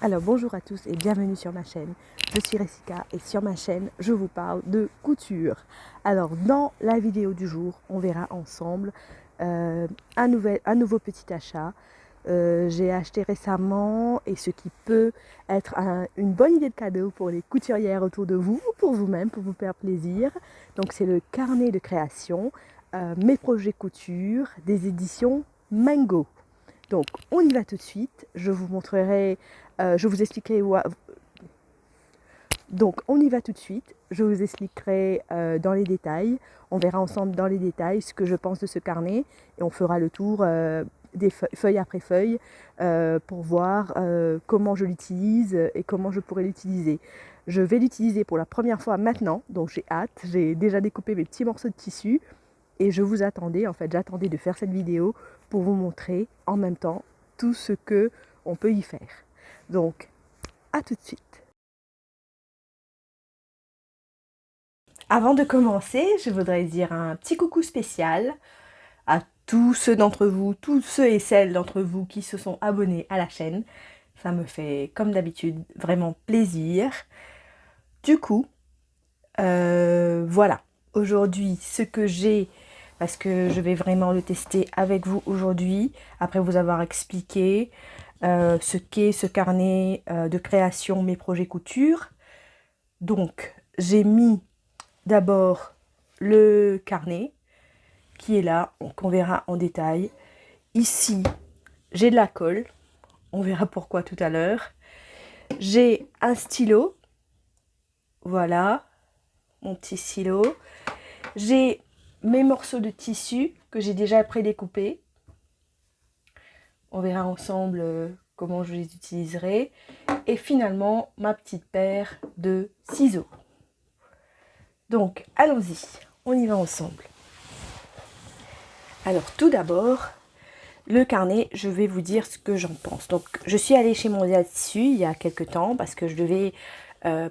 Alors bonjour à tous et bienvenue sur ma chaîne. Je suis Ressica et sur ma chaîne je vous parle de couture. Alors dans la vidéo du jour on verra ensemble un nouveau petit achat. J'ai acheté récemment et ce qui peut être une bonne idée de cadeau pour les couturières autour de vous ou pour vous-même, pour vous faire plaisir. Donc c'est le carnet de création, mes projets couture des éditions Mango. Donc on y va tout de suite, je vous montrerai, je vous expliquerai donc on y va tout de suite, je vous expliquerai dans les détails, on verra ensemble dans les détails ce que je pense de ce carnet et on fera le tour des feuille après feuille pour voir comment je l'utilise et comment je pourrais l'utiliser. Je vais l'utiliser pour la première fois maintenant, donc j'ai hâte, j'ai déjà découpé mes petits morceaux de tissu et je vous attendais, en fait j'attendais de faire cette vidéo pour vous montrer en même temps tout ce que on peut y faire. Donc à tout de suite. Avant de commencer, je voudrais dire un petit coucou spécial à tous ceux d'entre vous, tous ceux et celles d'entre vous qui se sont abonnés à la chaîne. Ça me fait, comme d'habitude, vraiment plaisir. Du coup, voilà. Aujourd'hui, ce que j'ai, parce que je vais vraiment le tester avec vous aujourd'hui, après vous avoir expliqué ce qu'est ce carnet de création, mes projets couture. Donc, j'ai mis d'abord le carnet qui est là, qu'on verra en détail. Ici, j'ai de la colle, on verra pourquoi tout à l'heure. J'ai un stylo, voilà, mon petit stylo. J'ai mes morceaux de tissu que j'ai déjà prédécoupés. On verra ensemble comment je les utiliserai. Et finalement, ma petite paire de ciseaux. Donc, allons-y, on y va ensemble. Alors, tout d'abord, le carnet, je vais vous dire ce que j'en pense. Donc, je suis allée chez Mondial Tissu il y a quelques temps parce que je devais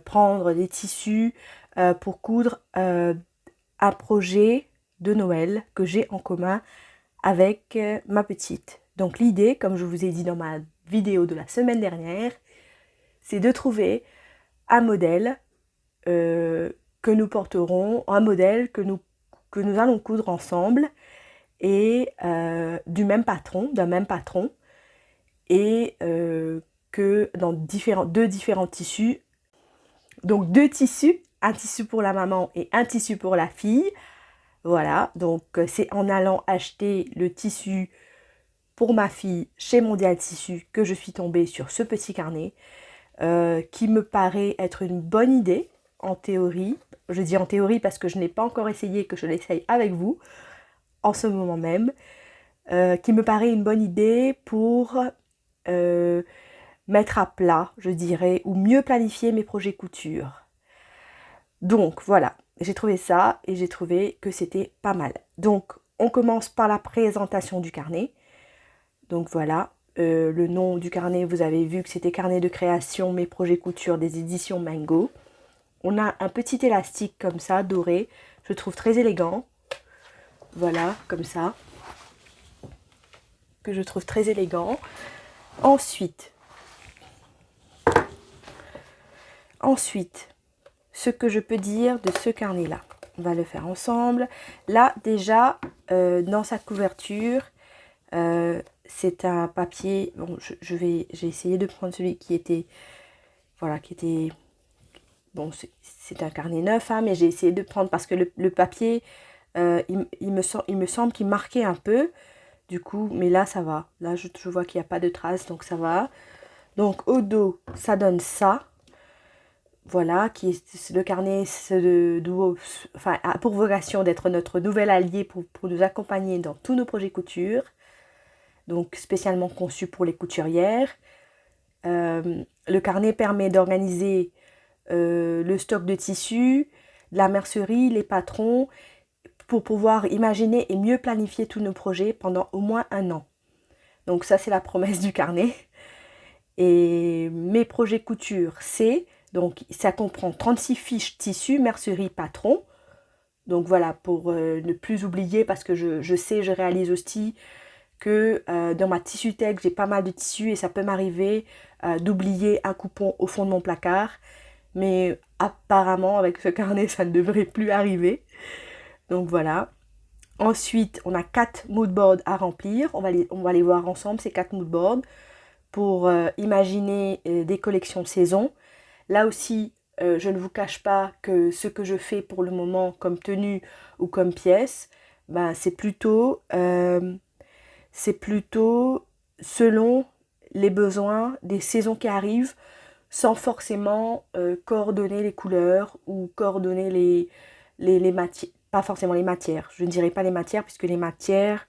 prendre des tissus pour coudre un projet de Noël que j'ai en commun avec ma petite. Donc, l'idée, comme je vous ai dit dans ma vidéo de la semaine dernière, c'est de trouver un modèle que nous porterons, un modèle que nous allons coudre ensemble et d'un même patron et que dans deux différents tissus, donc deux tissus, un tissu pour la maman et un tissu pour la fille. Voilà, donc c'est en allant acheter le tissu pour ma fille chez Mondial Tissu que je suis tombée sur ce petit carnet qui me paraît être une bonne idée en théorie. Je dis en théorie parce que je n'ai pas encore essayé, que je l'essaye avec vous en ce moment même, qui me paraît une bonne idée pour mettre à plat, je dirais, ou mieux planifier mes projets couture. Donc voilà, j'ai trouvé ça et j'ai trouvé que c'était pas mal. Donc on commence par la présentation du carnet. Donc voilà, le nom du carnet, vous avez vu que c'était carnet de création, mes projets couture des éditions Mango. On a un petit élastique comme ça, doré, je trouve très élégant. Voilà, comme ça, que je trouve très élégant. Ensuite, ce que je peux dire de ce carnet-là, on va le faire ensemble. Là, déjà, dans sa couverture, c'est un papier. Bon, j'ai essayé de prendre celui qui était, voilà, bon, c'est un carnet neuf, hein, mais j'ai essayé de prendre parce que le papier, il me semble qu'il marquait un peu. Du coup, mais là, ça va. Là, je vois qu'il n'y a pas de traces, donc ça va. Donc, au dos, ça donne ça. Voilà, qui est le carnet enfin, a pour vocation d'être notre nouvel allié pour nous accompagner dans tous nos projets couture. Donc, spécialement conçu pour les couturières. Le carnet permet d'organiser le stock de tissus, la mercerie, les patrons, pour pouvoir imaginer et mieux planifier tous nos projets pendant au moins un an. Donc ça, c'est la promesse du carnet. Et mes projets couture, donc ça comprend 36 fiches tissus, mercerie, patron. Donc voilà, pour ne plus oublier, parce que je sais, je réalise aussi que dans ma tissu-tech, j'ai pas mal de tissus et ça peut m'arriver d'oublier un coupon au fond de mon placard. Mais apparemment, avec ce carnet, ça ne devrait plus arriver. Donc voilà. Ensuite, on a 4 moodboards à remplir. On va les voir ensemble, ces 4 moodboards, pour imaginer des collections saison. Là aussi, je ne vous cache pas que ce que je fais pour le moment comme tenue ou comme pièce, ben, c'est plutôt selon les besoins des saisons qui arrivent, sans forcément coordonner les couleurs ou coordonner les matières. Pas forcément les matières, je ne dirais pas les matières, puisque les matières,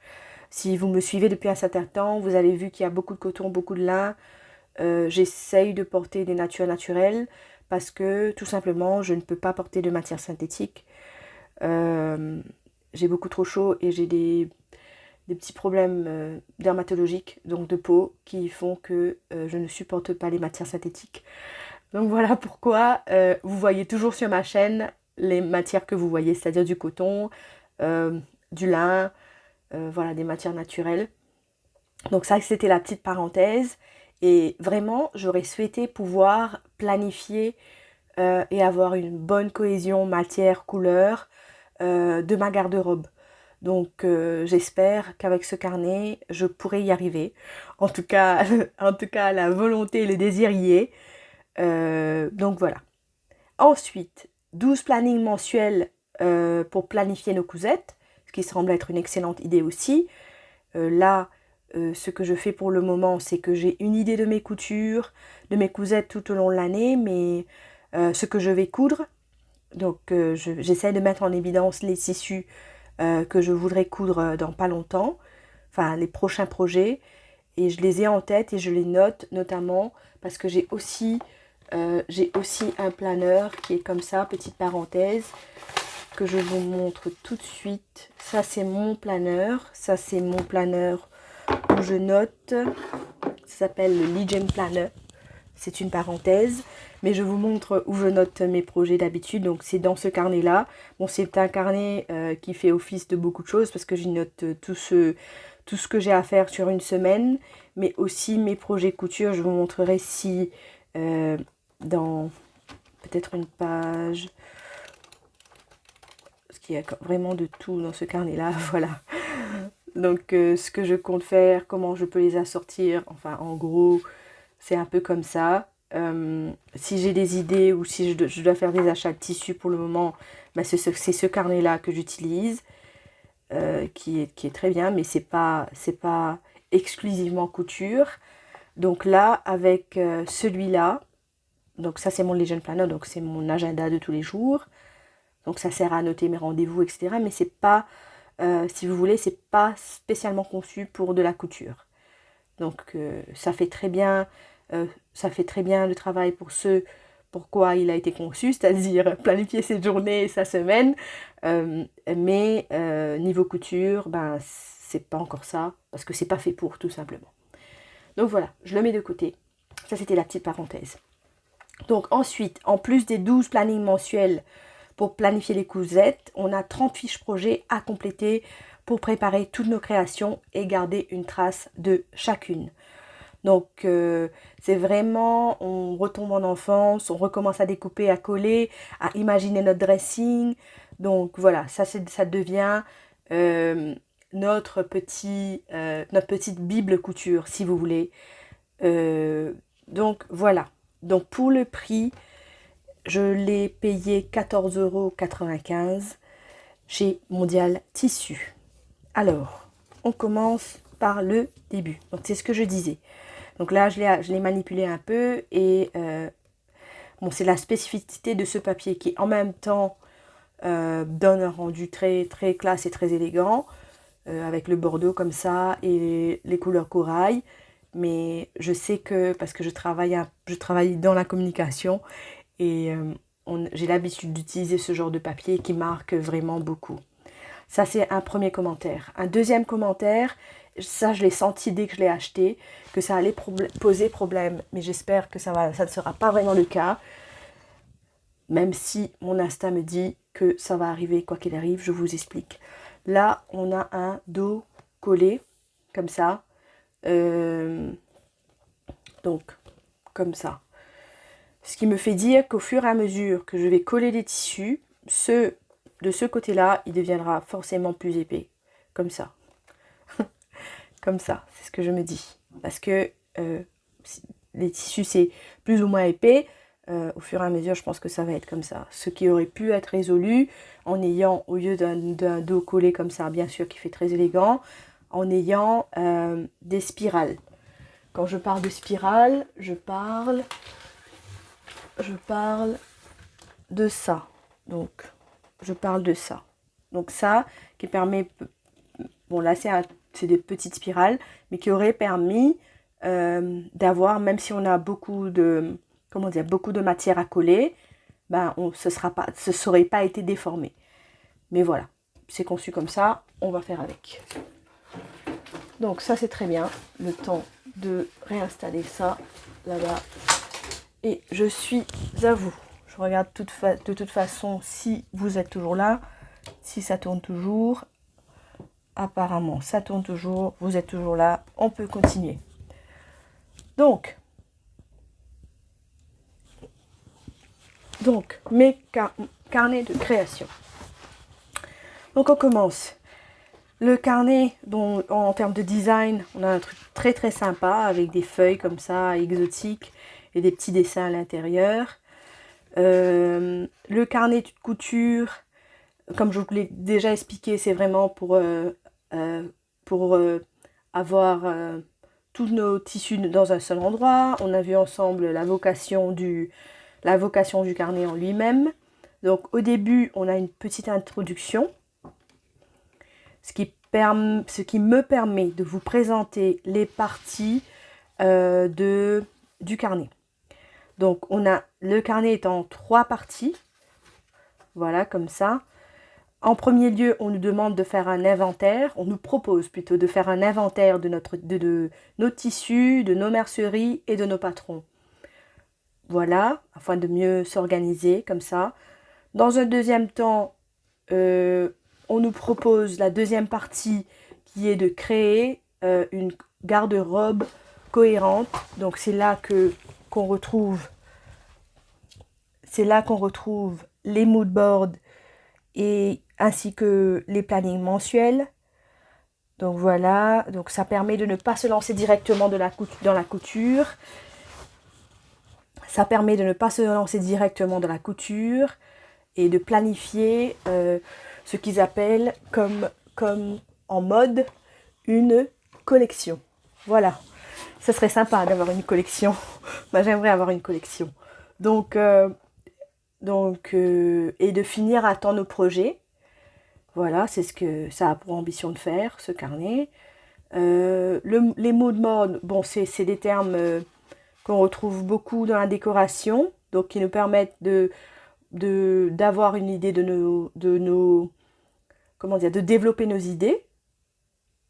si vous me suivez depuis un certain temps, vous avez vu qu'il y a beaucoup de coton, beaucoup de lin. J'essaye de porter des natures naturelles parce que tout simplement je ne peux pas porter de matière synthétique. J'ai beaucoup trop chaud et j'ai des petits problèmes dermatologiques, donc de peau, qui font que je ne supporte pas les matières synthétiques. Donc voilà pourquoi vous voyez toujours sur ma chaîne les matières que vous voyez, c'est-à-dire du coton, du lin, voilà, des matières naturelles. Donc ça, c'était la petite parenthèse. Et vraiment, j'aurais souhaité pouvoir planifier et avoir une bonne cohésion matière-couleur de ma garde-robe. Donc j'espère qu'avec ce carnet, je pourrai y arriver. En tout cas, la volonté et le désir y est. Donc voilà. Ensuite, 12 plannings mensuels pour planifier nos cousettes, ce qui semble être une excellente idée aussi. Là, ce que je fais pour le moment, c'est que j'ai une idée de mes coutures, de mes cousettes tout au long de l'année, mais ce que je vais coudre. Donc j'essaie de mettre en évidence les tissus que je voudrais coudre dans pas longtemps, enfin les prochains projets, et je les ai en tête et je les note notamment parce que j'ai aussi un planeur qui est comme ça, petite parenthèse, que je vous montre tout de suite. Ça c'est mon planeur, où je note, ça s'appelle le Legion Planner, c'est une parenthèse, mais je vous montre où je note mes projets d'habitude. Donc c'est dans ce carnet là. Bon, c'est un carnet qui fait office de beaucoup de choses parce que j'y note tout ce que j'ai à faire sur une semaine, mais aussi mes projets couture. Je vous montrerai si dans peut-être une page, parce qu'il y a vraiment de tout dans ce carnet là. Voilà. Donc ce que je compte faire, comment je peux les assortir, enfin en gros c'est un peu comme ça. Si j'ai des idées ou si je dois faire des achats de tissus pour le moment, bah c'est ce carnet là que j'utilise, qui est très bien, mais c'est pas exclusivement couture. Donc là avec celui-là, donc ça c'est mon Legion Planner, donc c'est mon agenda de tous les jours, donc ça sert à noter mes rendez-vous, etc. Mais c'est pas si vous voulez, c'est pas spécialement conçu pour de la couture. Donc ça fait très bien le travail pour ce pourquoi il a été conçu, c'est-à-dire planifier ses journées et sa semaine. Mais niveau couture, ben c'est pas encore ça, parce que c'est pas fait pour, tout simplement. Donc voilà, je le mets de côté. Ça c'était la petite parenthèse. Donc ensuite, en plus des 12 plannings mensuels pour planifier les cousettes, on a 30 fiches projets à compléter pour préparer toutes nos créations et garder une trace de chacune. Donc c'est vraiment, on retombe en enfance, on recommence à découper, à coller, à imaginer notre dressing. Donc voilà, ça devient notre petite bible couture, si vous voulez. Donc voilà. Donc pour le prix, je l'ai payé 14,95 € chez Mondial Tissu. Alors, on commence par le début. Donc c'est ce que je disais. Donc là, je l'ai manipulé un peu et bon, c'est la spécificité de ce papier qui en même temps donne un rendu très, très classe et très élégant avec le bordeaux comme ça et les couleurs corail. Mais je sais que, parce que je travaille dans la communication et j'ai l'habitude d'utiliser ce genre de papier qui marque vraiment beaucoup. Ça, c'est un premier commentaire. Un deuxième commentaire, ça, je l'ai senti dès que je l'ai acheté, que ça allait poser problème. Mais j'espère que ça ne sera pas vraiment le cas. Même si mon instinct me dit que ça va arriver quoi qu'il arrive, je vous explique. Là, on a un dos collé, comme ça. Euh, donc, comme ça. Ce qui me fait dire qu'au fur et à mesure que je vais coller les tissus, ceux de ce côté-là, il deviendra forcément plus épais. Comme ça. Comme ça, c'est ce que je me dis. Parce que les tissus, c'est plus ou moins épais. Au fur et à mesure, je pense que ça va être comme ça. Ce qui aurait pu être résolu en ayant, au lieu d'un dos collé comme ça, bien sûr, qui fait très élégant, en ayant des spirales. Quand je parle de spirales, je parle de ça. Donc, je parle de ça. Donc ça, qui permet... Bon, là, c'est des petites spirales, mais qui aurait permis d'avoir, même si on a beaucoup de... Comment dire, beaucoup de matière à coller, ben, ce serait pas été déformé. Mais voilà, c'est conçu comme ça, on va faire avec. Donc ça, c'est très bien. Le temps de réinstaller ça là-bas. Et je suis à vous. Je regarde de toute façon si vous êtes toujours là, si ça tourne toujours. Apparemment, ça tourne toujours. Vous êtes toujours là. On peut continuer. Donc mes carnets de création. Donc, on commence. Le carnet, dont en termes de design, on a un truc très très sympa avec des feuilles comme ça, exotiques, et des petits dessins à l'intérieur. Le carnet de couture, comme je vous l'ai déjà expliqué, c'est vraiment pour avoir tous nos tissus dans un seul endroit. On a vu ensemble la vocation du carnet en lui-même. Donc au début, on a une petite introduction, ce qui me permet de vous présenter les parties du carnet. Donc le carnet est en 3 parties, voilà, comme ça. En premier lieu, on nous demande de faire un inventaire, on nous propose plutôt de faire un inventaire de nos tissus, de nos merceries et de nos patrons. Voilà, afin de mieux s'organiser comme ça. Dans un deuxième temps, on nous propose la deuxième partie qui est de créer une garde-robe cohérente. Donc c'est là qu'on retrouve les mood boards et ainsi que les plannings mensuels. Donc voilà, donc ça permet de ne pas se lancer directement dans la couture. Ça permet de ne pas se lancer directement dans la couture et de planifier ce qu'ils appellent comme en mode une collection. Voilà, ça serait sympa d'avoir une collection. Moi, j'aimerais avoir une collection. Donc, et de finir à temps nos projets. Voilà, c'est ce que ça a pour ambition de faire, ce carnet. Les mots de mode, bon, c'est des termes qu'on retrouve beaucoup dans la décoration, donc qui nous permettent d'avoir une idée de développer nos idées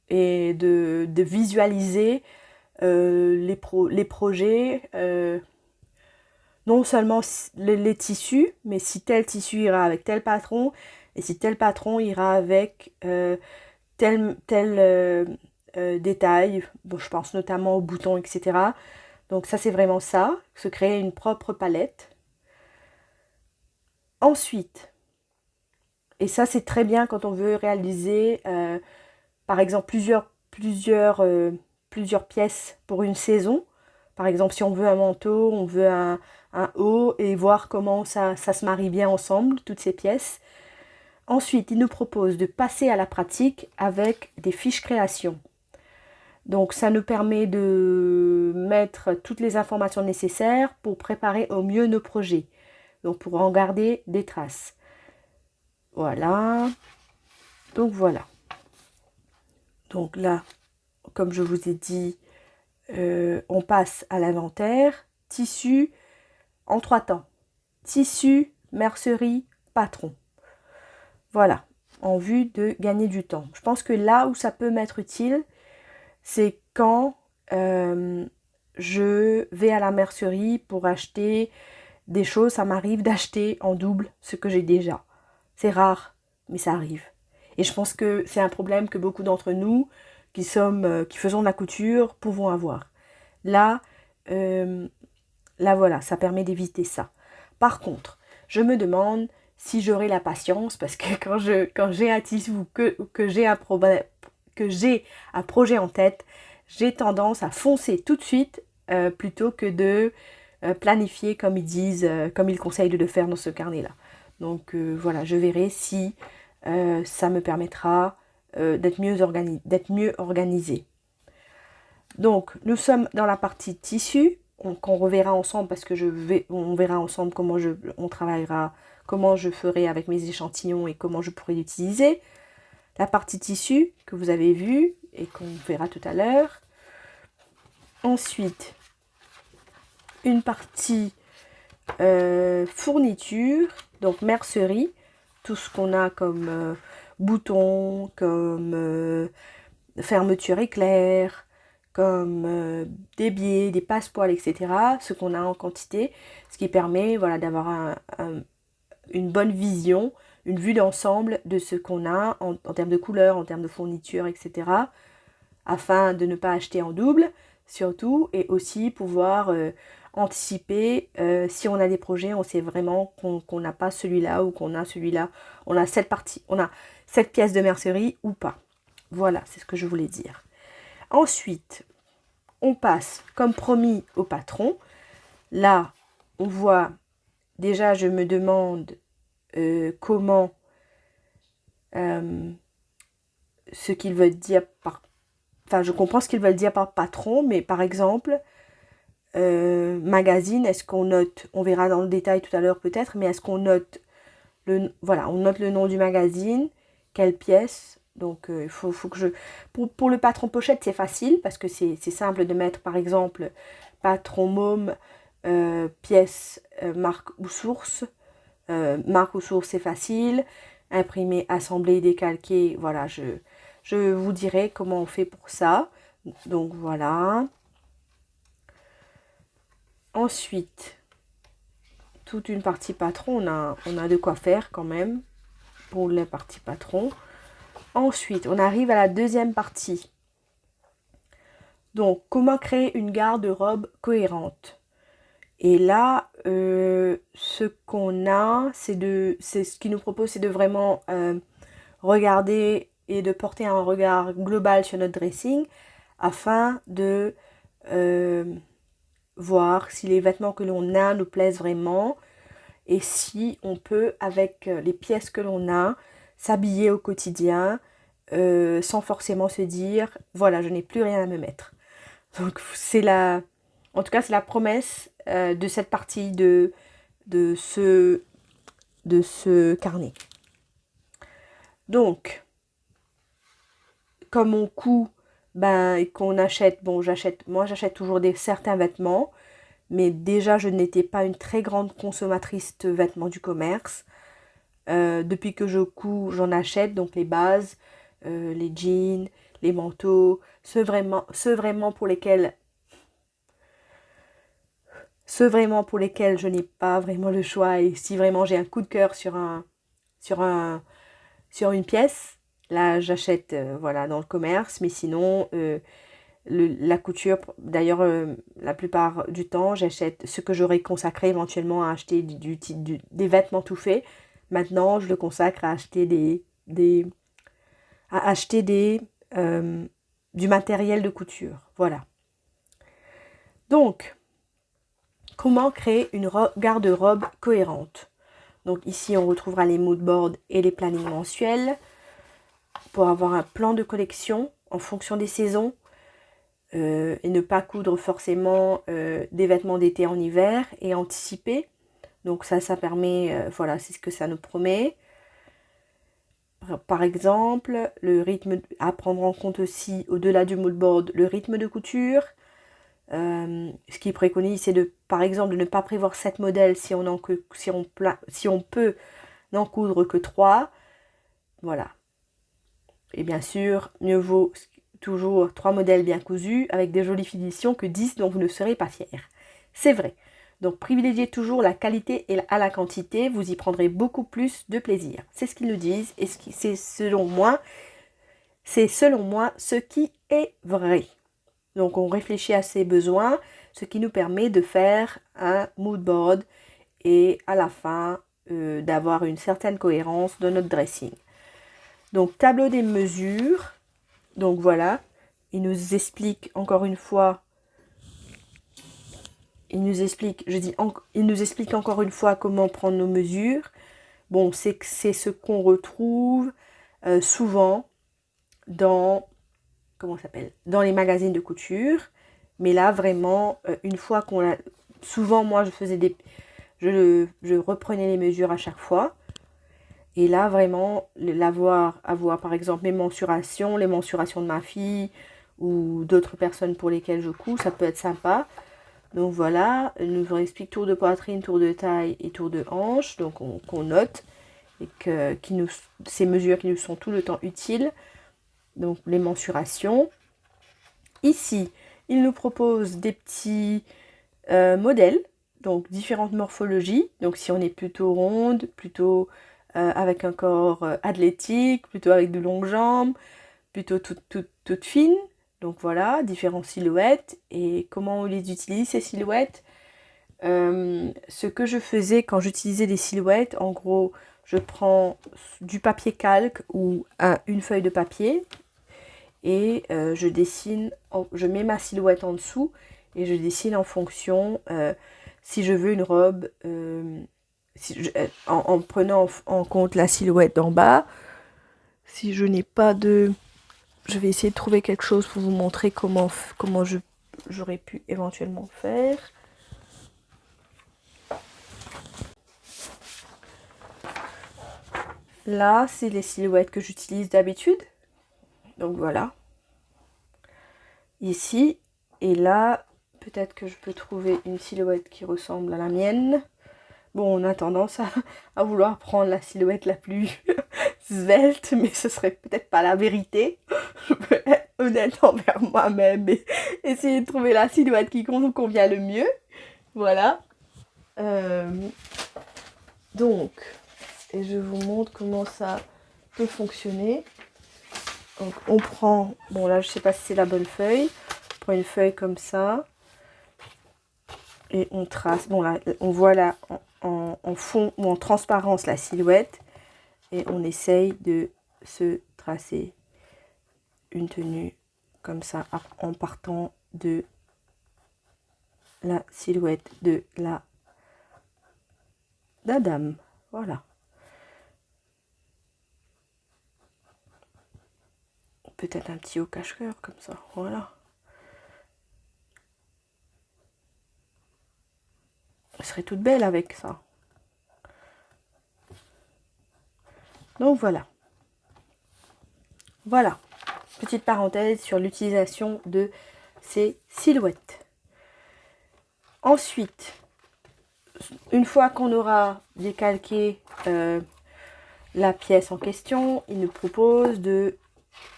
et de visualiser les projets, non seulement les tissus, mais si tel tissu ira avec tel patron, et si tel patron ira avec tel détail, bon, je pense notamment aux boutons, etc. Donc ça, c'est vraiment ça, se créer une propre palette. Ensuite, et ça c'est très bien quand on veut réaliser par exemple plusieurs pièces pour une saison. Par exemple, si on veut un manteau, on veut un haut, et voir comment ça se marie bien ensemble, toutes ces pièces. Ensuite, il nous propose de passer à la pratique avec des fiches création. Donc ça nous permet de mettre toutes les informations nécessaires pour préparer au mieux nos projets. Donc pour en garder des traces. Voilà. Donc voilà. Donc là, comme je vous ai dit, on passe à l'inventaire. Tissu en 3 temps. Tissu, mercerie, patron. Voilà, en vue de gagner du temps. Je pense que là où ça peut m'être utile, c'est quand je vais à la mercerie pour acheter des choses. Ça m'arrive d'acheter en double ce que j'ai déjà. C'est rare, mais ça arrive. Et je pense que c'est un problème que beaucoup d'entre nous qui faisons de la couture pouvons avoir. Là, là voilà, ça permet d'éviter ça. Par contre, je me demande si j'aurai la patience, parce que quand j'ai un tissu ou que j'ai un projet en tête, j'ai tendance à foncer tout de suite plutôt que de planifier comme ils disent, comme ils conseillent de le faire dans ce carnet-là. Donc voilà, je verrai si ça me permettra d'être mieux organisée. Donc nous sommes dans la partie tissu, qu'on reverra ensemble parce que on verra ensemble on travaillera, comment je ferai avec mes échantillons et comment je pourrai l'utiliser. La partie tissu que vous avez vue et qu'on verra tout à l'heure. Ensuite, une partie fourniture, donc mercerie, tout ce qu'on a comme boutons, comme fermeture éclair, comme des biais, des passepoils, etc. Ce qu'on a en quantité, ce qui permet voilà, d'avoir une bonne vision, une vue d'ensemble de ce qu'on a en termes de couleurs, en termes de fourniture, etc. Afin de ne pas acheter en double, surtout, et aussi pouvoir anticiper si on a des projets, on sait vraiment qu'on n'a pas celui-là ou qu'on a celui-là, on a cette pièce de mercerie ou pas. Voilà, c'est ce que je voulais dire. Ensuite, on passe, comme promis, au patron. Là, on voit, déjà, je me demande comment, ce qu'ils veulent dire par... Enfin, je comprends ce qu'ils veulent dire par patron, mais par exemple, magazine, est-ce qu'on note, on verra dans le détail tout à l'heure peut-être, mais est-ce qu'on note voilà, on note le nom du magazine, quelle pièce. Donc il faut que je... Pour le patron pochette, c'est facile parce que c'est simple de mettre par exemple patron môme, pièce, marque ou source. Marque ou source, c'est facile. Imprimer, assembler, décalquer, voilà, je vous dirai comment on fait pour ça. Donc voilà. Ensuite, toute une partie patron, on a de quoi faire quand même pour la partie patron. Ensuite, on arrive à la deuxième partie. Donc, comment créer une garde-robe cohérente? Et là, ce qu'on a, c'est ce qu'il nous propose, c'est de vraiment regarder et de porter un regard global sur notre dressing afin de voir si les vêtements que l'on a nous plaisent vraiment et si on peut, avec les pièces que l'on a, s'habiller au quotidien sans forcément se dire voilà, je n'ai plus rien à me mettre. Donc en tout cas c'est la promesse de cette partie de ce carnet. Donc comme on coud, et qu'on achète, moi j'achète toujours certains vêtements, mais déjà je n'étais pas une très grande consommatrice de vêtements du commerce. Depuis que je couds, j'en achète, donc les bases, les jeans, les manteaux, ceux vraiment pour lesquels je n'ai pas vraiment le choix, et si vraiment j'ai un coup de cœur sur une pièce, là j'achète voilà, dans le commerce, mais sinon la couture, d'ailleurs la plupart du temps j'achète ce que j'aurais consacré éventuellement à acheter des vêtements tout faits. Maintenant je le consacre à acheter du matériel de couture. Voilà. Donc, comment créer une garde-robe cohérente? Donc ici, on retrouvera les mood boards et les plannings mensuels pour avoir un plan de collection en fonction des saisons et ne pas coudre forcément des vêtements d'été en hiver et anticiper. Donc ça permet, voilà, c'est ce que ça nous promet. Par exemple, le rythme à prendre en compte aussi, au-delà du mood board, le rythme de couture. Ce qui préconise, c'est par exemple, de ne pas prévoir 7 modèles si on peut n'en coudre que 3. Voilà. Et bien sûr, mieux vaut toujours 3 modèles bien cousus avec des jolies finitions que 10 dont vous ne serez pas fiers. C'est vrai. Donc privilégiez toujours la qualité à la quantité, vous y prendrez beaucoup plus de plaisir. C'est ce qu'ils nous disent et c'est selon moi c'est selon moi ce qui est vrai. Donc on réfléchit à ses besoins, ce qui nous permet de faire un mood board et à la fin d'avoir une certaine cohérence dans notre dressing. Donc tableau des mesures, donc voilà, il nous explique encore une fois, il nous explique encore une fois comment prendre nos mesures. Bon, c'est ce qu'on retrouve souvent dans, dans les magazines de couture. Mais là, vraiment, une fois qu'on l'a... Souvent, moi, je reprenais les mesures à chaque fois. Et là, vraiment, avoir par exemple les mensurations de ma fille ou d'autres personnes pour lesquelles je couds, ça peut être sympa. Donc voilà, nous on explique tour de poitrine, tour de taille et tour de hanche, donc qu'on note, et ces mesures qui nous sont tout le temps utiles, donc les mensurations. Ici, il nous propose des petits modèles, donc différentes morphologies, donc si on est plutôt ronde, plutôt avec un corps athlétique, plutôt avec de longues jambes, plutôt toute fine. Donc voilà, différentes silhouettes et comment on les utilise ces silhouettes. Ce que je faisais quand j'utilisais des silhouettes, en gros, je prends du papier calque ou une feuille de papier et je dessine, je mets ma silhouette en dessous et je dessine en fonction si je veux une robe, en prenant en compte la silhouette d'en bas. Si je n'ai pas de... Je vais essayer de trouver quelque chose pour vous montrer comment j'aurais pu éventuellement faire. Là, c'est les silhouettes que j'utilise d'habitude. Donc voilà. Ici. Et là, peut-être que je peux trouver une silhouette qui ressemble à la mienne. Bon, on a tendance à vouloir prendre la silhouette la plus svelte, mais ce serait peut-être pas la vérité. Je peux être honnête envers moi-même et essayer de trouver la silhouette qui convient le mieux. Voilà. Donc, et je vous montre comment ça peut fonctionner. Donc, on prend, bon là je sais pas si c'est la bonne feuille, on prend une feuille comme ça et on trace. Bon là, on voit là en fond ou en transparence la silhouette et on essaye de se tracer une tenue comme ça en partant de la silhouette de la dame. Voilà. Peut-être un petit haut cache-cœur comme ça. Voilà. Elle serait toute belle avec ça. Donc voilà. Voilà. Petite parenthèse sur l'utilisation de ces silhouettes. Ensuite, une fois qu'on aura décalqué la pièce en question, il nous propose de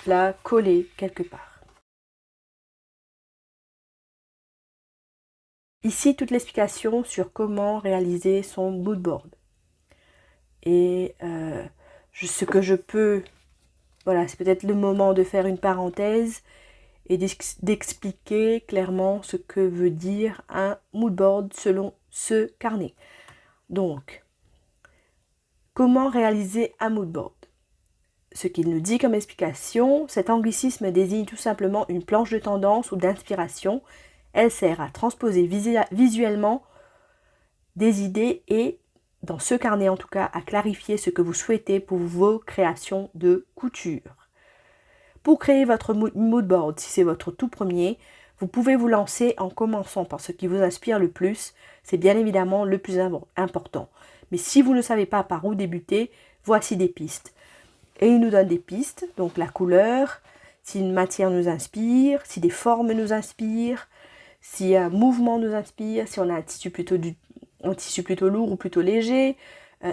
la coller quelque part. Ici, toute l'explication sur comment réaliser son mood board. Et ce que je peux... Voilà, c'est peut-être le moment de faire une parenthèse et d'expliquer clairement ce que veut dire un mood board selon ce carnet. Donc, comment réaliser un mood board? Ce qu'il nous dit comme explication, cet anglicisme désigne tout simplement une planche de tendance ou d'inspiration. Elle sert à transposer visuellement des idées et, dans ce carnet en tout cas, à clarifier ce que vous souhaitez pour vos créations de couture. Pour créer votre mood board, si c'est votre tout premier, vous pouvez vous lancer en commençant par ce qui vous inspire le plus. C'est bien évidemment le plus important. Mais si vous ne savez pas par où débuter, voici des pistes. Et il nous donne des pistes, donc la couleur, si une matière nous inspire, si des formes nous inspirent, si un mouvement nous inspire, si on a un tissu plutôt lourd ou plutôt léger,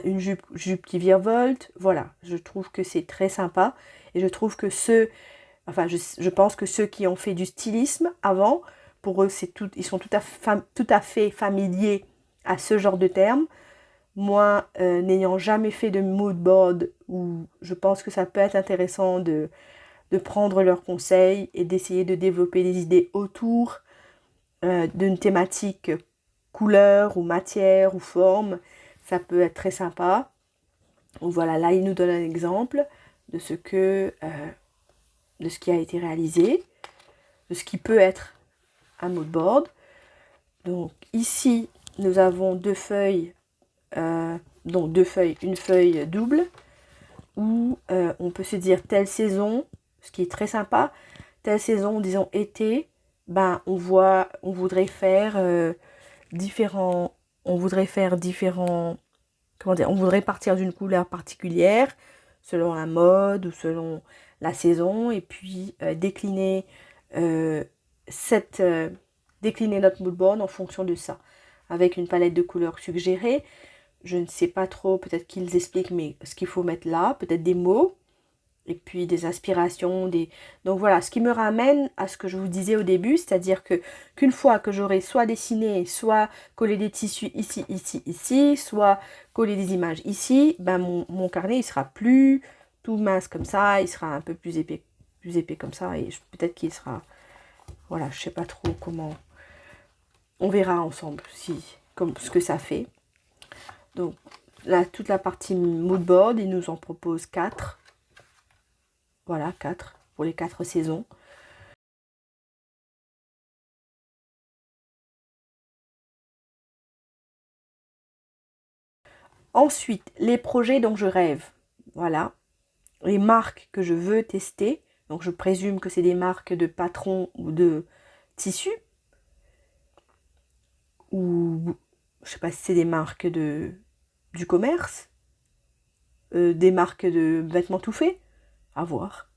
une jupe qui virevolte. Voilà, je trouve que c'est très sympa. Et je trouve que je pense que ceux qui ont fait du stylisme avant, pour eux, ils sont tout à fait familiers à ce genre de termes. Moi, n'ayant jamais fait de mood board, où je pense que ça peut être intéressant de de prendre leurs conseils et d'essayer de développer des idées autour d'une thématique couleur ou matière ou forme. Ça peut être très sympa. Donc voilà, là il nous donne un exemple de ce qui a été réalisé, de ce qui peut être un mood board. Donc ici nous avons deux feuilles, une feuille double où on peut se dire telle saison, ce qui est très sympa, telle saison, disons été, ben on voudrait faire différents, comment dire, on voudrait partir d'une couleur particulière selon la mode ou selon la saison et puis décliner notre mood board en fonction de ça, avec une palette de couleurs suggérée. Je ne sais pas trop, peut-être qu'ils expliquent, mais ce qu'il faut mettre là, peut-être des mots, et puis des inspirations. Donc voilà, ce qui me ramène à ce que je vous disais au début, c'est-à-dire qu'une fois que j'aurai soit dessiné, soit collé des tissus ici, ici, ici, soit collé des images ici, ben mon carnet, il sera plus tout mince comme ça, il sera un peu plus épais comme ça, et peut-être qu'il sera... Voilà, je sais pas trop comment... On verra ensemble ce que ça fait. Donc là, toute la partie mood board, il nous en propose 4. Voilà, 4 pour les 4 saisons. Ensuite, les projets dont je rêve. Voilà. Les marques que je veux tester. Donc je présume que c'est des marques de patrons ou de tissus. Ou je sais pas si c'est des marques du commerce. Des marques de vêtements tout faits. À voir.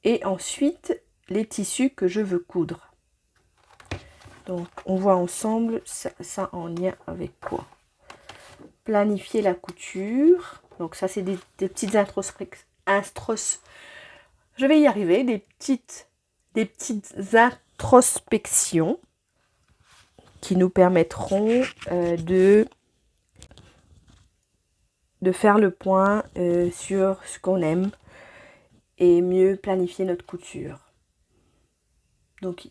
Et ensuite, les tissus que je veux coudre. Donc, on voit ensemble ça en lien avec quoi? Planifier la couture. Donc, ça, c'est des petites je vais y arriver. Des petites introspections qui nous permettront de faire le point sur ce qu'on aime et mieux planifier notre couture. Donc,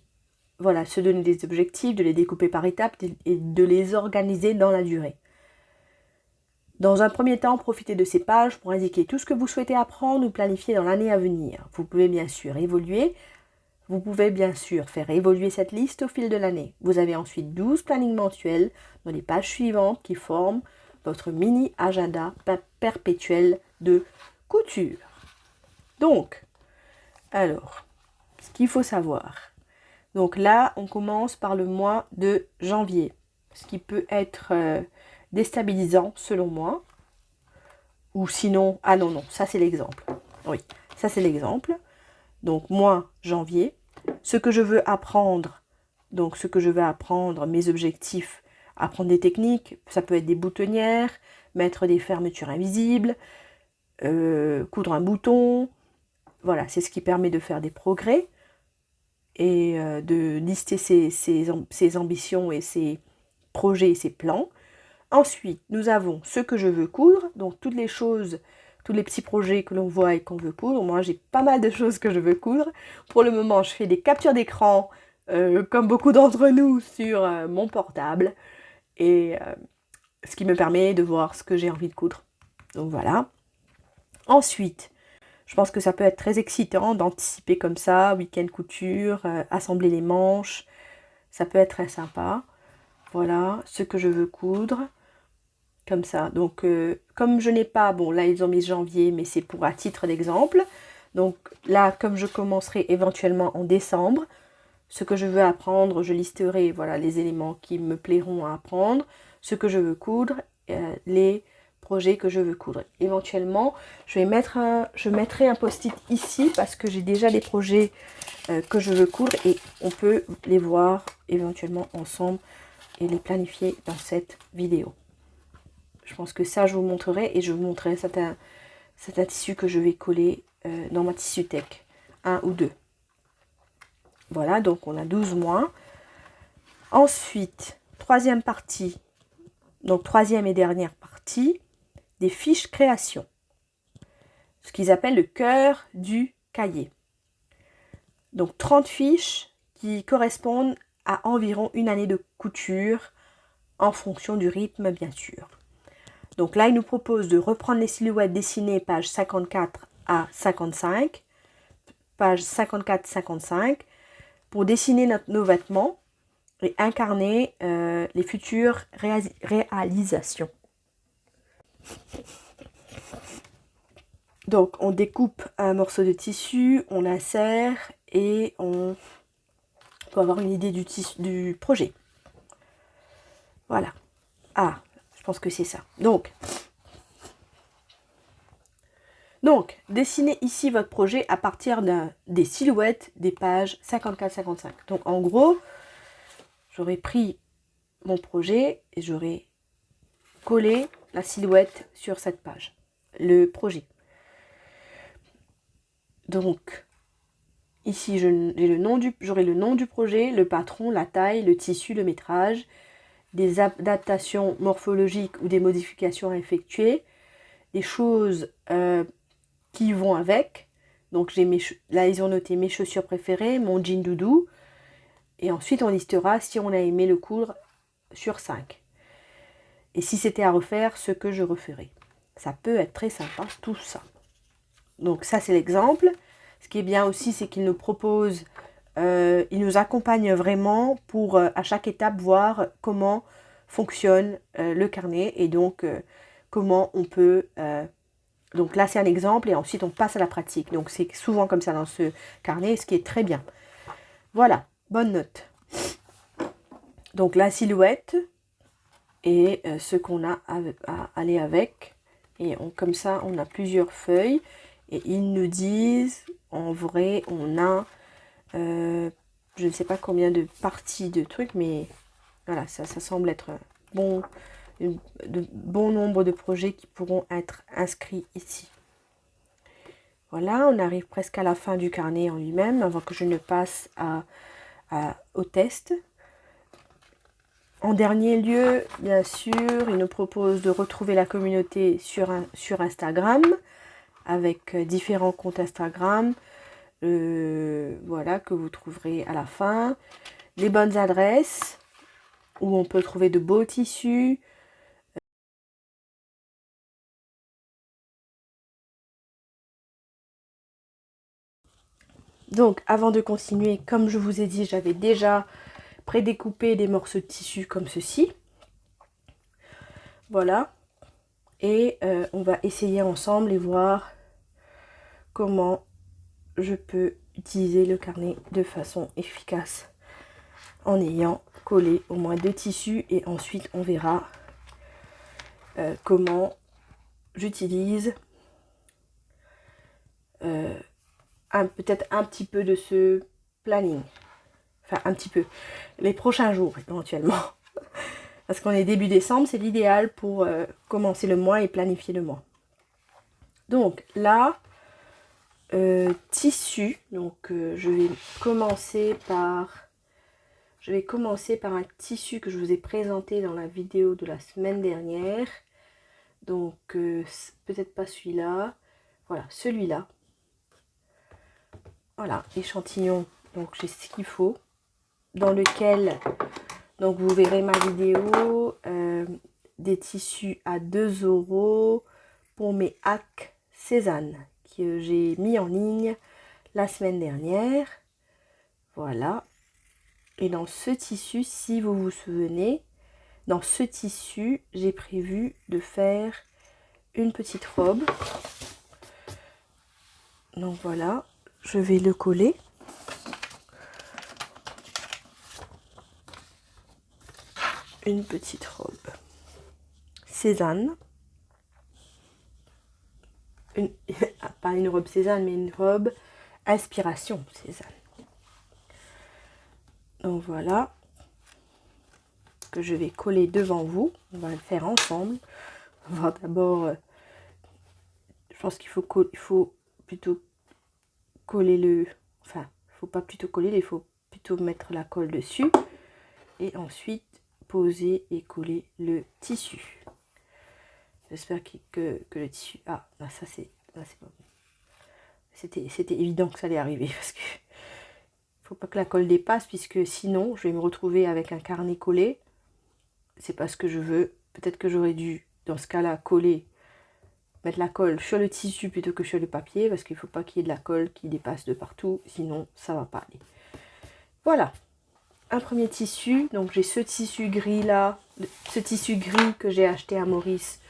voilà, se donner des objectifs, de les découper par étapes et de les organiser dans la durée. Dans un premier temps, profitez de ces pages pour indiquer tout ce que vous souhaitez apprendre ou planifier dans l'année à venir. Vous pouvez bien sûr faire évoluer cette liste au fil de l'année. Vous avez ensuite 12 plannings mensuels dans les pages suivantes qui forment votre mini agenda perpétuel de couture. Donc, alors, ce qu'il faut savoir. Donc là, on commence par le mois de janvier, ce qui peut être déstabilisant selon moi. Ou sinon, ah non, ça c'est l'exemple. Oui, ça c'est l'exemple. Donc mois janvier, ce que je veux apprendre, mes objectifs, apprendre des techniques, ça peut être des boutonnières, mettre des fermetures invisibles, coudre un bouton. Voilà, c'est ce qui permet de faire des progrès et de lister ses ambitions et ses projets et ses plans. Ensuite, nous avons ce que je veux coudre, donc toutes les choses, tous les petits projets que l'on voit et qu'on veut coudre. Moi, j'ai pas mal de choses que je veux coudre. Pour le moment, je fais des captures d'écran, comme beaucoup d'entre nous, sur mon portable. Et ce qui me permet de voir ce que j'ai envie de coudre. Donc voilà. Ensuite, je pense que ça peut être très excitant d'anticiper comme ça, week-end couture, assembler les manches. Ça peut être très sympa. Voilà, ce que je veux coudre. Comme ça. Donc, comme je n'ai pas... Bon, là, ils ont mis janvier, mais c'est à titre d'exemple. Donc là, comme je commencerai éventuellement en décembre, ce que je veux apprendre, je listerai voilà, les éléments qui me plairont à apprendre, ce que je veux coudre, les projets que je veux coudre. Éventuellement, je mettrai un post-it ici parce que j'ai déjà des projets que je veux coudre et on peut les voir éventuellement ensemble et les planifier dans cette vidéo. Je pense que ça, je vous montrerai et je vous montrerai certains tissus que je vais coller dans ma tissu tech, 1 ou 2. Voilà, donc on a 12 mois. Ensuite, troisième partie, donc troisième et dernière partie, des fiches création. Ce qu'ils appellent le cœur du cahier. Donc 30 fiches qui correspondent à environ une année de couture en fonction du rythme bien sûr. Donc là il nous propose de reprendre les silhouettes dessinées page 54 à 55, page 54-55 pour dessiner nos vêtements et incarner les futures réalisations. Donc on découpe un morceau de tissu, on insère et on peut avoir une idée du projet. Voilà. Ah, je pense que c'est ça. Donc, dessinez ici votre projet à partir des silhouettes des pages 54-55. Donc en gros, j'aurais pris mon projet et j'aurais collé la silhouette sur cette page. Le projet. Donc, ici, j'aurai le nom du projet, le patron, la taille, le tissu, le métrage, des adaptations morphologiques ou des modifications à effectuer, des choses qui vont avec. Donc, là, ils ont noté mes chaussures préférées, mon jean doudou. Et ensuite, on listera si on a aimé le coudre sur 5. Et si c'était à refaire, ce que je referais. Ça peut être très sympa, tout ça. Donc ça, c'est l'exemple. Ce qui est bien aussi, c'est qu'il nous propose, il nous accompagne vraiment pour à chaque étape voir comment fonctionne le carnet et donc comment on peut... donc là, c'est un exemple et ensuite on passe à la pratique. Donc c'est souvent comme ça dans ce carnet, ce qui est très bien. Voilà, bonne note. Donc la silhouette et ce qu'on a à aller avec. Et comme ça, on a plusieurs feuilles. Et ils nous disent, en vrai, on a, je ne sais pas combien de parties de trucs, mais voilà, ça semble être de bon nombre de projets qui pourront être inscrits ici. Voilà, on arrive presque à la fin du carnet en lui-même, avant que je ne passe au test. En dernier lieu, bien sûr, il nous propose de retrouver la communauté sur Instagram, avec différents comptes Instagram, voilà, que vous trouverez à la fin. Les bonnes adresses, où on peut trouver de beaux tissus. Donc, avant de continuer, comme je vous ai dit, j'avais déjà prédécoupé des morceaux de tissu comme ceci. Voilà. Et on va essayer ensemble et voir comment je peux utiliser le carnet de façon efficace en ayant collé au moins 2 tissus et ensuite on verra comment j'utilise peut-être un petit peu de ce planning, enfin un petit peu, les prochains jours éventuellement, parce qu'on est début décembre, c'est l'idéal pour commencer le mois et planifier le mois. Donc là, tissu, donc je vais commencer par un tissu que je vous ai présenté dans la vidéo de la semaine dernière. Donc peut-être pas celui-là, voilà, celui-là. Voilà, échantillon, donc j'ai ce qu'il faut, dans lequel, donc vous verrez ma vidéo, des tissus à 2 € pour mes hacks Cézanne, que j'ai mis en ligne la semaine dernière. Voilà. Et dans ce tissu, si vous vous souvenez, dans ce tissu, j'ai prévu de faire une petite robe. Donc voilà, je vais le coller. Une petite robe Cézanne. Pas une robe Cézanne, mais une robe inspiration Cézanne. Donc voilà, que je vais coller devant vous. On va le faire ensemble. On va d'abord, je pense qu'il faut plutôt coller enfin, il faut pas plutôt coller, il faut plutôt mettre la colle dessus. Et ensuite, poser et coller le tissu. J'espère que le tissu... Ah, ça c'est pas bon. c'était évident que ça allait arriver parce que faut pas que la colle dépasse, puisque sinon je vais me retrouver avec un carnet collé. C'est pas ce que je veux. Peut-être que j'aurais dû, dans ce cas-là, mettre la colle sur le tissu plutôt que sur le papier, parce qu'il faut pas qu'il y ait de la colle qui dépasse de partout, sinon ça va pas aller. Voilà, un premier tissu. Donc j'ai ce tissu gris là, ce tissu gris que j'ai acheté à Maurice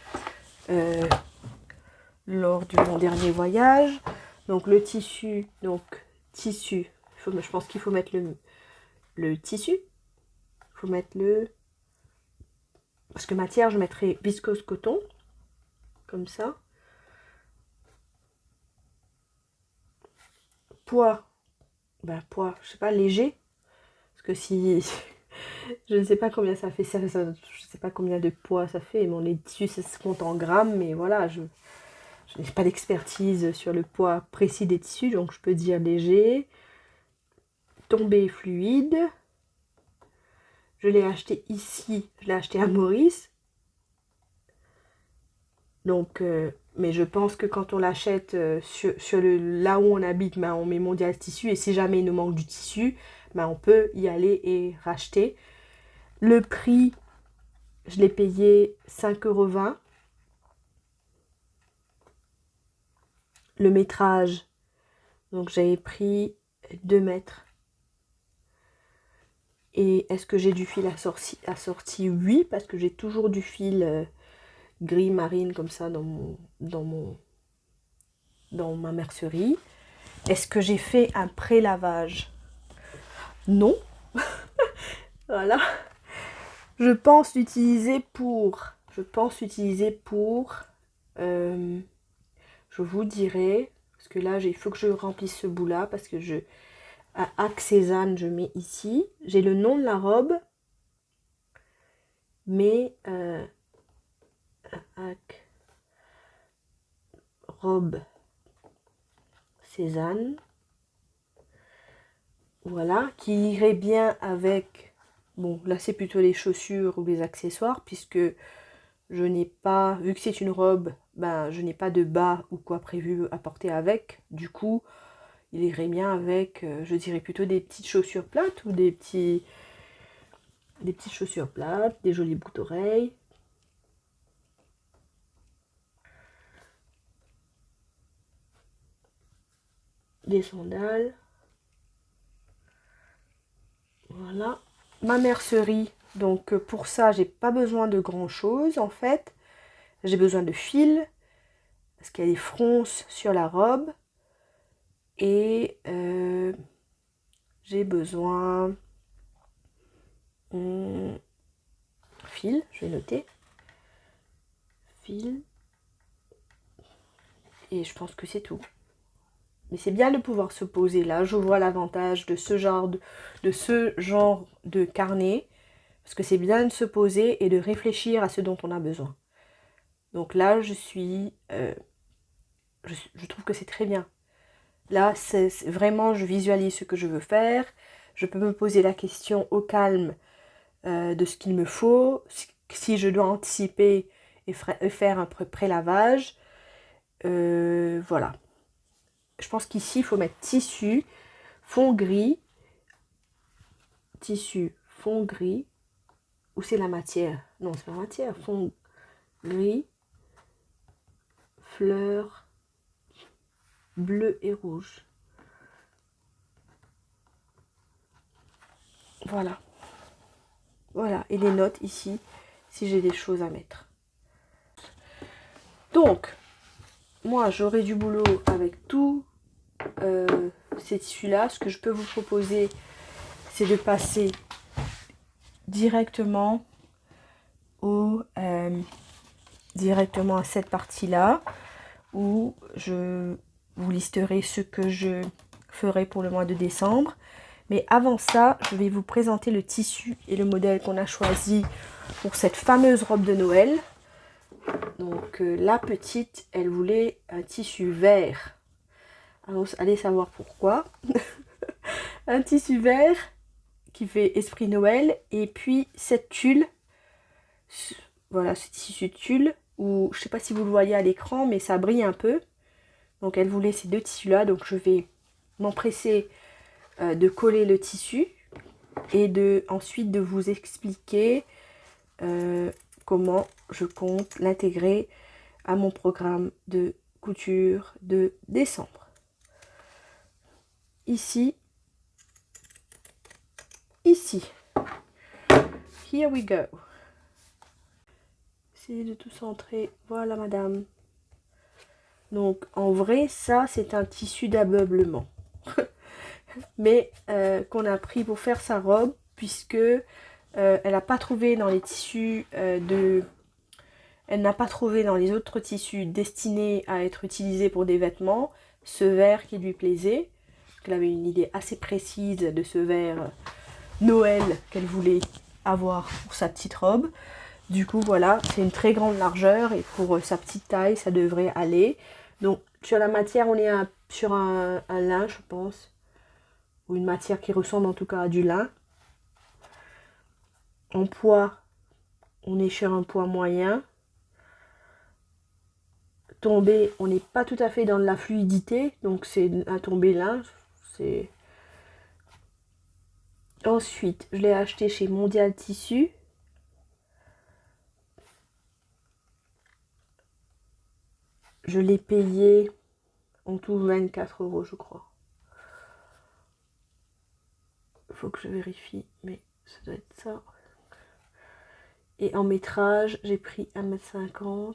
lors de mon dernier voyage. Donc le tissu, je pense qu'il faut mettre le tissu. Il faut mettre parce que matière, je mettrai viscose coton, comme ça. Poids, je sais pas, léger. Parce que si, je ne sais pas combien ça fait, je sais pas combien de poids ça fait. Bon, les tissus, ça se compte en grammes, mais voilà, je n'ai pas d'expertise sur le poids précis des tissus, donc je peux dire léger. Tombé fluide. Je l'ai acheté ici, je l'ai acheté à Maurice. Donc, mais je pense que quand on l'achète là où on habite, on met Mondial Tissu. Et si jamais il nous manque du tissu, on peut y aller et racheter. Le prix, je l'ai payé 5,20 €. Le métrage, donc j'avais pris 2 mètres. Et est-ce que j'ai du fil assorti? Oui, parce que j'ai toujours du fil gris marine comme ça dans ma mercerie. Est-ce que j'ai fait un pré-lavage? Non. Voilà. Je pense l'utiliser pour... je vous dirai, parce que là, il faut que je remplisse ce bout-là, parce que à Hac Cézanne, je mets ici. J'ai le nom de la robe, mais Hac robe Cézanne, voilà, qui irait bien avec, bon là c'est plutôt les chaussures ou les accessoires, puisque je n'ai pas, vu que c'est une robe, je n'ai pas de bas ou quoi prévu à porter avec. Du coup, il irait bien avec, je dirais plutôt des petites chaussures plates ou des petites chaussures plates, des jolies boucles d'oreilles. Des sandales. Voilà. Ma mercerie. Donc pour ça, j'ai pas besoin de grand chose en fait. J'ai besoin de fil, parce qu'il y a des fronces sur la robe. Et j'ai besoin fil, je vais noter. Fil. Et je pense que c'est tout. Mais c'est bien de pouvoir se poser là. Je vois l'avantage de ce genre de carnet. Parce que c'est bien de se poser et de réfléchir à ce dont on a besoin. Donc là, je trouve que c'est très bien. Là, c'est vraiment, je visualise ce que je veux faire. Je peux me poser la question au calme de ce qu'il me faut. Si je dois anticiper et faire un pré-lavage. Voilà. Je pense qu'ici, il faut mettre tissu, fond gris. Tissu, fond gris. Ou c'est la matière? Non, c'est pas la matière. Fond gris. Fleurs bleu et rouge. Voilà. Voilà. Et les notes ici, si j'ai des choses à mettre. Donc, moi, j'aurai du boulot avec tous ces tissus-là. Ce que je peux vous proposer, c'est de passer directement directement à cette partie-là, où je vous listerai ce que je ferai pour le mois de décembre. Mais avant ça, je vais vous présenter le tissu et le modèle qu'on a choisi pour cette fameuse robe de Noël. Donc la petite, elle voulait un tissu vert. Alors, allez savoir pourquoi. Un tissu vert qui fait esprit Noël. Et puis cette tulle. Voilà, ce tissu tulle. Où, je ne sais pas si vous le voyez à l'écran, mais ça brille un peu. Donc elle voulait ces deux tissus là, donc je vais m'empresser de coller le tissu et ensuite de vous expliquer comment je compte l'intégrer à mon programme de couture de décembre. Ici, here we go. Essayez de tout centrer, voilà madame. Donc en vrai, ça c'est un tissu d'ameublement. Mais qu'on a pris pour faire sa robe, puisque elle n'a pas trouvé dans les tissus elle n'a pas trouvé dans les autres tissus destinés à être utilisés pour des vêtements ce vert qui lui plaisait. Elle avait une idée assez précise de ce vert Noël qu'elle voulait avoir pour sa petite robe. Du coup voilà, c'est une très grande largeur et pour sa petite taille ça devrait aller. Donc sur la matière on est sur un lin je pense, ou une matière qui ressemble en tout cas à du lin. En poids, on est sur un poids moyen. Tombé, on n'est pas tout à fait dans de la fluidité, donc c'est un tombé lin. Ensuite, je l'ai acheté chez Mondial Tissu. Je l'ai payé en tout 24 € je crois. Il faut que je vérifie, mais ça doit être ça. Et en métrage, j'ai pris 1,50 m.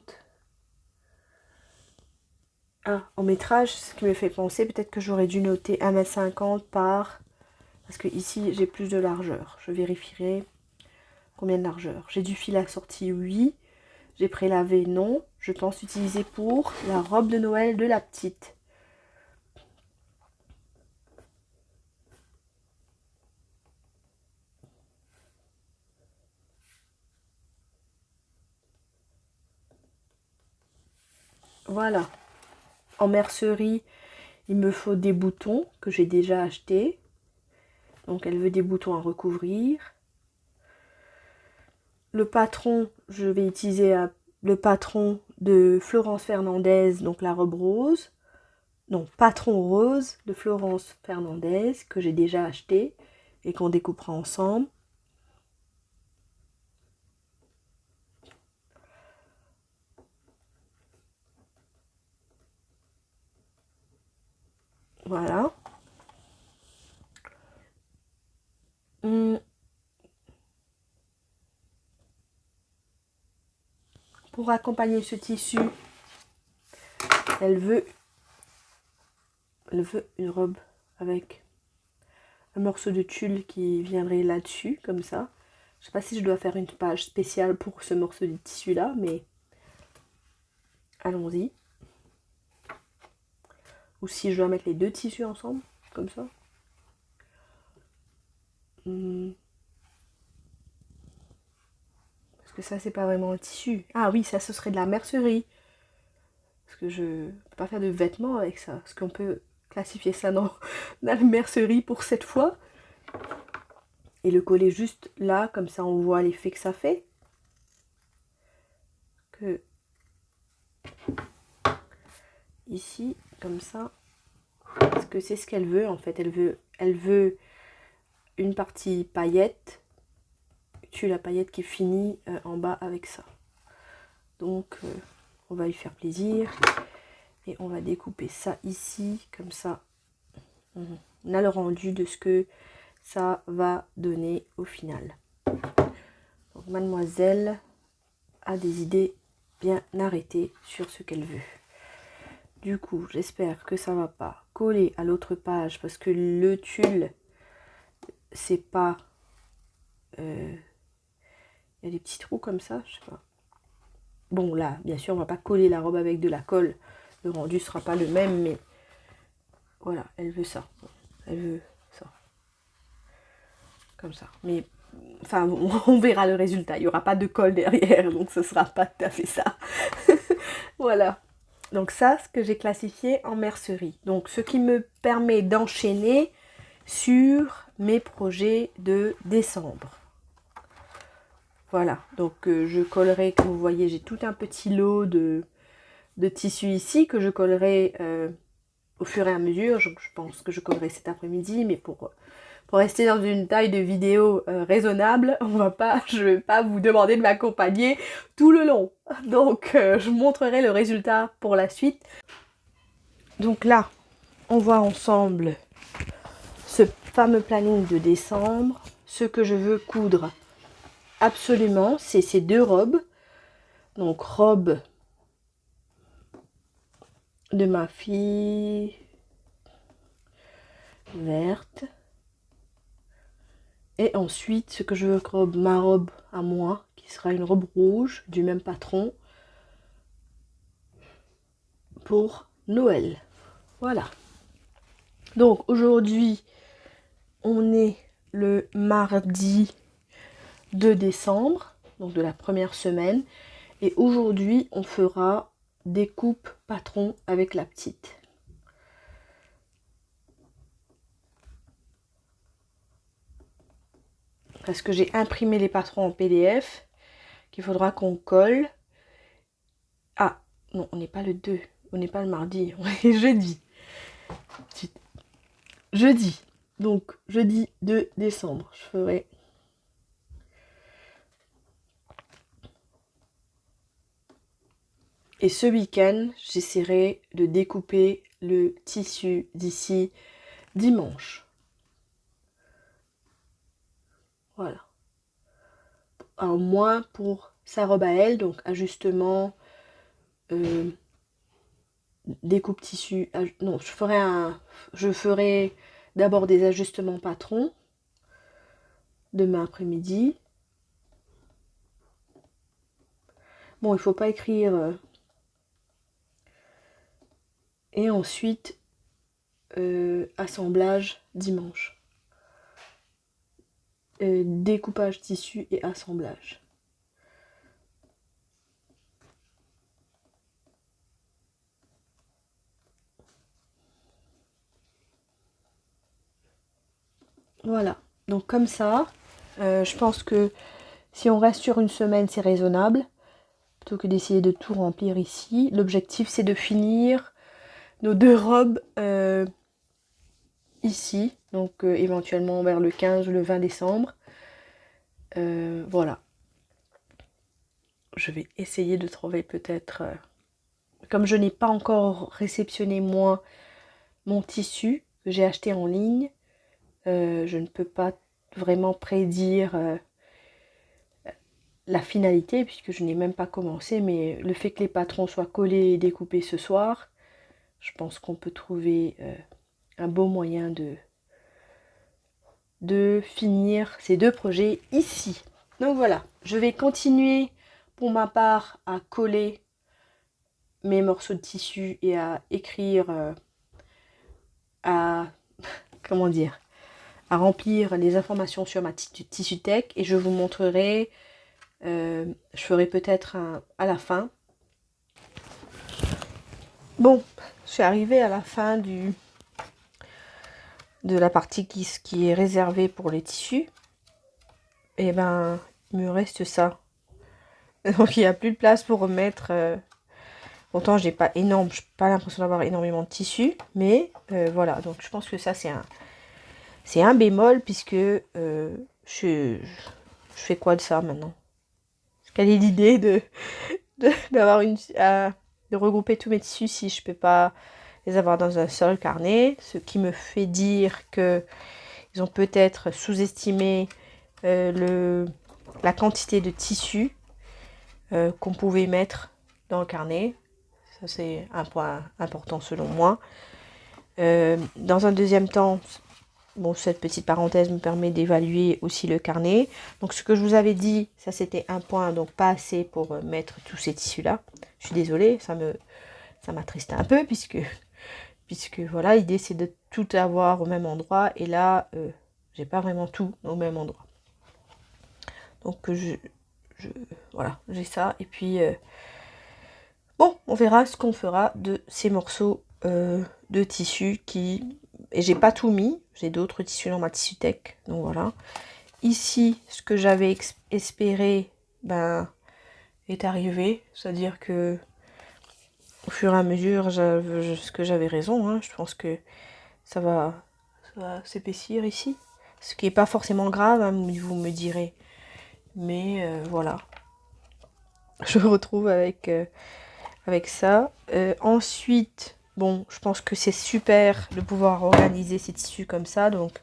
Ah, en métrage, ce qui me fait penser, peut-être que j'aurais dû noter 1,50 m par... Parce que ici, j'ai plus de largeur. Je vérifierai combien de largeur. J'ai du fil assorti, oui. J'ai prélavé, non. Je pense utiliser pour la robe de Noël de la petite. Voilà. En mercerie, il me faut des boutons que j'ai déjà achetés. Donc elle veut des boutons à recouvrir. Le patron, je vais utiliser le patron de Florence Fernandez, donc la robe rose. Non, patron rose de Florence Fernandez que j'ai déjà acheté et qu'on découpera ensemble. Voilà. Pour accompagner ce tissu, elle veut une robe avec un morceau de tulle qui viendrait là-dessus, comme ça. Je sais pas si je dois faire une page spéciale pour ce morceau de tissu là, mais allons-y. Ou si je dois mettre les deux tissus ensemble, comme ça. Parce que ça, c'est pas vraiment un tissu. Ah oui, ça, ce serait de la mercerie. Parce que je ne peux pas faire de vêtements avec ça. Est-ce qu'on peut classifier ça dans la mercerie pour cette fois? Et le coller juste là, comme ça on voit l'effet que ça fait. Que ici, comme ça. Parce que c'est ce qu'elle veut en fait. Elle veut une partie paillette. Tu la paillette qui finit en bas avec ça. Donc on va lui faire plaisir. Et on va découper ça ici, comme ça. On a le rendu de ce que ça va donner au final. Donc mademoiselle a des idées bien arrêtées sur ce qu'elle veut. Du coup, j'espère que ça va pas coller à l'autre page parce que le tulle, c'est pas... Il y a des petits trous comme ça, je sais pas. Bon, là, bien sûr, on va pas coller la robe avec de la colle. Le rendu sera pas le même, mais voilà, elle veut ça. Elle veut ça. Comme ça. Mais, enfin, on verra le résultat. Il n'y aura pas de colle derrière, donc ce sera pas tout à fait ça. Voilà. Donc ça, ce que j'ai classifié en mercerie. Donc, ce qui me permet d'enchaîner sur mes projets de décembre. Voilà. Donc, je collerai, comme vous voyez, j'ai tout un petit lot de de tissu ici que je collerai au fur et à mesure. Je pense que je collerai cet après-midi, mais pour rester dans une taille de vidéo raisonnable, je vais pas vous demander de m'accompagner tout le long. Donc je vous montrerai le résultat pour la suite. Donc là, on voit ensemble ce fameux planning de décembre. Ce que je veux coudre absolument, c'est ces deux robes. Donc robe de ma fille verte. Et ensuite, ce que je veux coudre, ma robe à moi, qui sera une robe rouge du même patron pour Noël. Voilà. Donc aujourd'hui, on est le mardi 2 décembre, donc de la première semaine. Et aujourd'hui, on fera découpe patron avec la petite. Parce que j'ai imprimé les patrons en PDF qu'il faudra qu'on colle. Ah, non, on n'est pas le 2, on n'est pas le mardi, on est jeudi. Jeudi, donc jeudi 2 décembre, je ferai... Et ce week-end, j'essaierai de découper le tissu d'ici dimanche. Voilà. Alors moi, pour sa robe à elle, donc ajustement, découpe tissu, non, je ferai d'abord des ajustements patrons demain après-midi. Bon, il faut pas écrire. Et ensuite, assemblage dimanche. Découpage tissu et assemblage. Voilà, donc comme ça, je pense que si on reste sur une semaine, c'est raisonnable, plutôt que d'essayer de tout remplir ici. L'objectif, c'est de finir nos deux robes ici, donc éventuellement vers le 15 ou le 20 décembre. Voilà. Je vais essayer de trouver peut-être... comme je n'ai pas encore réceptionné moi mon tissu que j'ai acheté en ligne, je ne peux pas vraiment prédire la finalité puisque je n'ai même pas commencé, mais le fait que les patrons soient collés et découpés ce soir, je pense qu'on peut trouver un beau moyen de finir ces deux projets ici. Donc voilà, je vais continuer pour ma part à coller mes morceaux de tissu et à écrire, à comment dire, à remplir les informations sur ma tissu tech, et je vous montrerai, je ferai peut-être à la fin. Bon, je suis arrivée à la fin de la partie qui est réservée pour les tissus. Et ben, il me reste ça. Donc il n'y a plus de place pour remettre. Pourtant, j'ai pas pas l'impression d'avoir énormément de tissu, mais voilà. Donc je pense que ça c'est un bémol puisque je fais quoi de ça maintenant? Quelle est l'idée d'avoir de regrouper tous mes tissus si je peux pas les avoir dans un seul carnet, ce qui me fait dire que ils ont peut-être sous-estimé la quantité de tissu qu'on pouvait mettre dans le carnet. Ça, c'est un point important selon moi. Dans un deuxième temps, bon, cette petite parenthèse me permet d'évaluer aussi le carnet. Donc, ce que je vous avais dit, ça c'était un point, donc pas assez pour mettre tous ces tissus-là. Je suis désolée, ça m'attriste un peu puisque voilà, l'idée c'est de tout avoir au même endroit. Et là, j'ai pas vraiment tout au même endroit. Donc, voilà, j'ai ça. Et puis, bon, on verra ce qu'on fera de ces morceaux de tissu et j'ai pas tout mis, j'ai d'autres tissus dans ma tissu tech, donc voilà. Ici, ce que j'avais espéré, ben, est arrivé, c'est-à-dire que fur et à mesure, que j'avais raison, hein. Je pense que ça va s'épaissir ici. Ce qui n'est pas forcément grave, hein, vous me direz. Mais voilà. Je me retrouve avec ça. Ensuite, bon, je pense que c'est super de pouvoir organiser ces tissus comme ça. Donc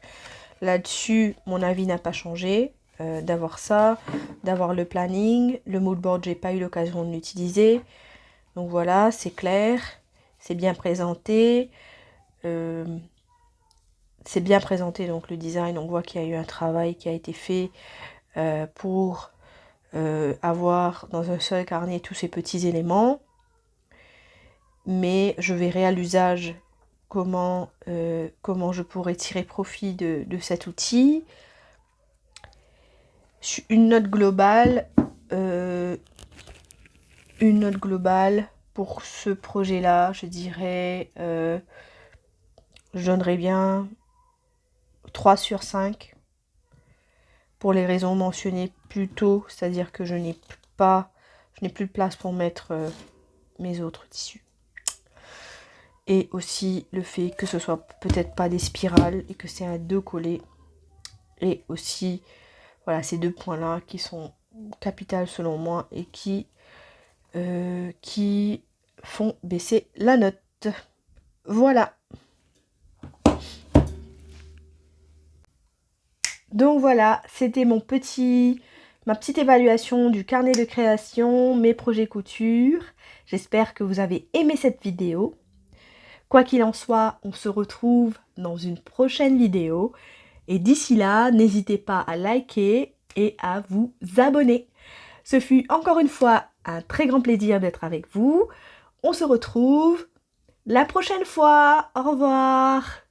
là-dessus, mon avis n'a pas changé. D'avoir ça, d'avoir le planning. Le mood board, j'ai pas eu l'occasion de l'utiliser. Donc voilà, c'est clair. C'est bien présenté. C'est bien présenté, donc le design. On voit qu'il y a eu un travail qui a été fait pour avoir dans un seul carnet tous ces petits éléments. Mais je verrai à l'usage comment je pourrais tirer profit de cet outil. Une note globale pour ce projet-là, je dirais, je donnerais bien 3 sur 5 pour les raisons mentionnées plus tôt, c'est-à-dire que je n'ai plus de place pour mettre mes autres tissus. Et aussi le fait que ce soit peut-être pas des spirales et que c'est un 2 collé. Et aussi, voilà, ces 2 points-là qui sont capitales selon moi et qui font baisser la note. Voilà. Donc voilà, c'était ma petite évaluation du carnet de création, mes projets couture. J'espère que vous avez aimé cette vidéo. Quoi qu'il en soit, on se retrouve dans une prochaine vidéo. Et d'ici là, n'hésitez pas à liker et à vous abonner. Ce fut encore une fois un très grand plaisir d'être avec vous. On se retrouve la prochaine fois. Au revoir.